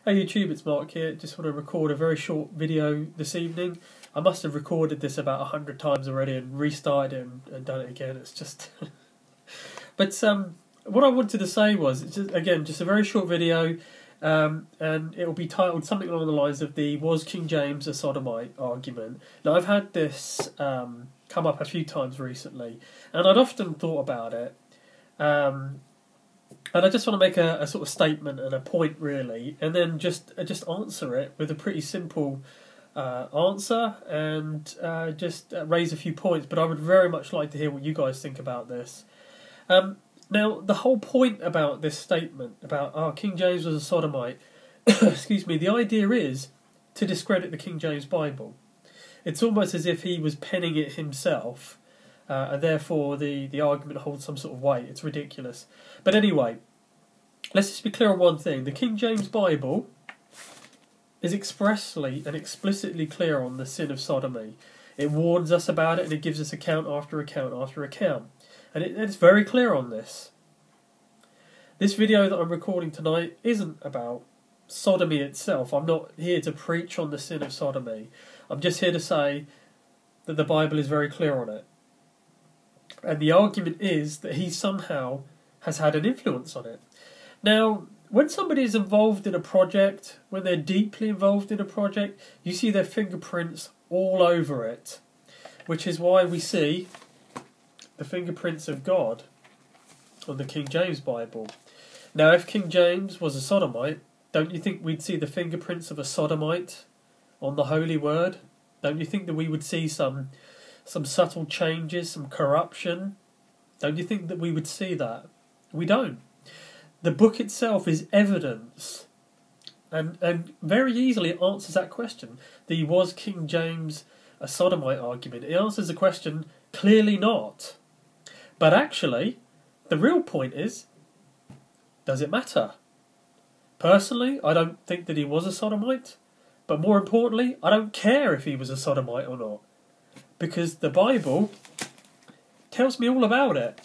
Hey YouTube, it's Mark here. Just want to record a very short video this evening. I must have recorded this about 100 times already and restarted it and done it again. It's just... But what I wanted to say was, it's just a very short video, and it will be titled something along the lines of the "Was King James a Sodomite?" argument. Now, I've had this come up a few times recently, and I'd often thought about it. And I just want to make a sort of statement and a point, really, and then just answer it with a pretty simple answer and just raise a few points. But I would very much like to hear what you guys think about this. Now, the whole point about this statement, about King James was a sodomite, excuse me, the idea is to discredit the King James Bible. It's almost as if he was penning it himself, and therefore the argument holds some sort of weight. It's ridiculous. But anyway, let's just be clear on one thing. The King James Bible is expressly and explicitly clear on the sin of sodomy. It warns us about it, and it gives us account after account after account. And it's very clear on this. This video that I'm recording tonight isn't about sodomy itself. I'm not here to preach on the sin of sodomy. I'm just here to say that the Bible is very clear on it. And the argument is that he somehow has had an influence on it. Now, when somebody is involved in a project, when they're deeply involved in a project, you see their fingerprints all over it, which is why we see the fingerprints of God on the King James Bible. Now, if King James was a sodomite, don't you think we'd see the fingerprints of a sodomite on the Holy Word? Don't you think that we would see some subtle changes, some corruption? Don't you think that we would see that? We don't. The book itself is evidence, and very easily it answers that question. The "was King James a sodomite?" argument. It answers the question, clearly not. But actually, the real point is, does it matter? Personally, I don't think that he was a sodomite, but more importantly, I don't care if he was a sodomite or not, because the Bible tells me all about it.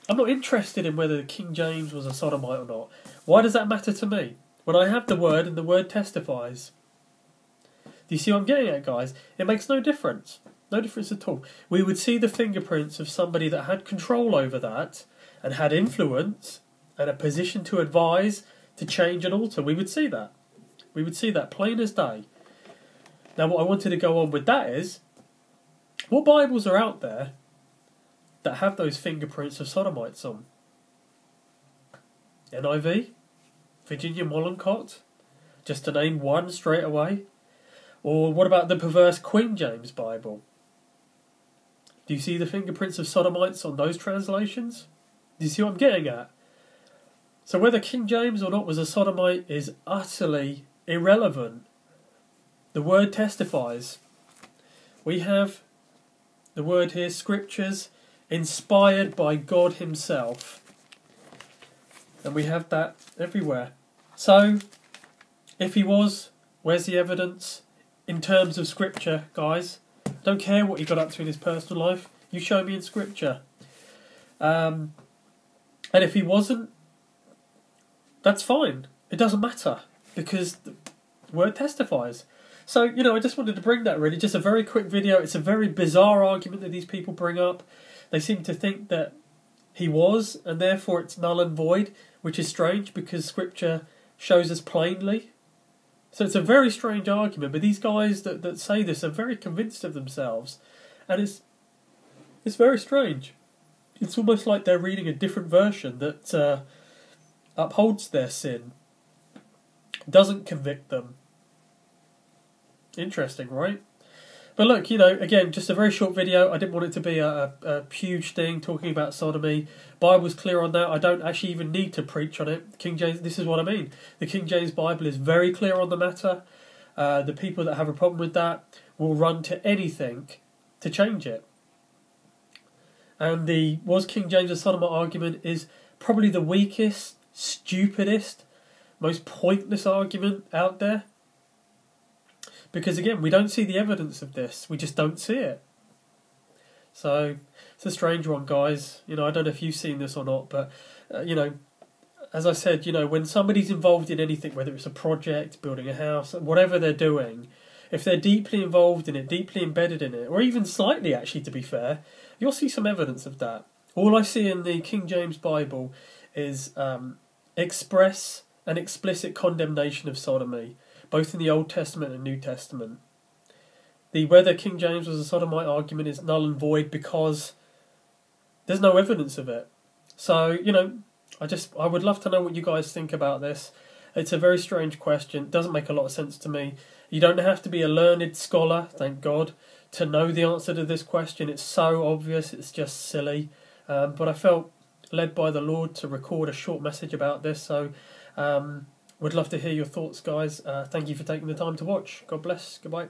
I'm not interested in whether King James was a sodomite or not. Why does that matter to me? When I have the Word and the Word testifies. Do you see what I'm getting at, guys? It makes no difference. No difference at all. We would see the fingerprints of somebody that had control over that and had influence and a position to advise, to change and alter. We would see that. We would see that plain as day. Now, what I wanted to go on with that is, what Bibles are out there that have those fingerprints of sodomites on? NIV? Virginia Mollencott? Just to name one straight away? Or what about the perverse Queen James Bible? Do you see the fingerprints of sodomites on those translations? Do you see what I'm getting at? So whether King James or not was a sodomite is utterly irrelevant. The Word testifies. We have the Word here, Scriptures, inspired by God Himself. And we have that everywhere. So, if he was, where's the evidence? In terms of Scripture, guys. Don't care what he got up to in his personal life. You show me in Scripture. And if he wasn't, that's fine. It doesn't matter, because the Word testifies. So, I just wanted to bring that, really. Just a very quick video. It's a very bizarre argument that these people bring up. They seem to think that he was, and therefore it's null and void, which is strange because Scripture shows us plainly. So it's a very strange argument, but these guys that say this are very convinced of themselves, and it's very strange. It's almost like they're reading a different version that upholds their sin, doesn't convict them. Interesting, right? But look, again, just a very short video. I didn't want it to be a huge thing talking about sodomy. Bible's clear on that. I don't actually even need to preach on it. King James, this is what I mean. The King James Bible is very clear on the matter. The people that have a problem with that will run to anything to change it. And the "was King James a sodomite" argument is probably the weakest, stupidest, most pointless argument out there. Because again, we don't see the evidence of this. We just don't see it. So, it's a strange one, guys. I don't know if you've seen this or not, but, as I said, when somebody's involved in anything, whether it's a project, building a house, whatever they're doing, if they're deeply involved in it, deeply embedded in it, or even slightly actually, to be fair, you'll see some evidence of that. All I see in the King James Bible is express and explicit condemnation of sodomy, both in the Old Testament and New Testament. The whether King James was a sodomite argument is null and void because there's no evidence of it. So, I would love to know what you guys think about this. It's a very strange question. It doesn't make a lot of sense to me. You don't have to be a learned scholar, thank God, to know the answer to this question. It's so obvious, it's just silly. But I felt led by the Lord to record a short message about this, so would love to hear your thoughts, guys. Thank you for taking the time to watch. God bless. Goodbye.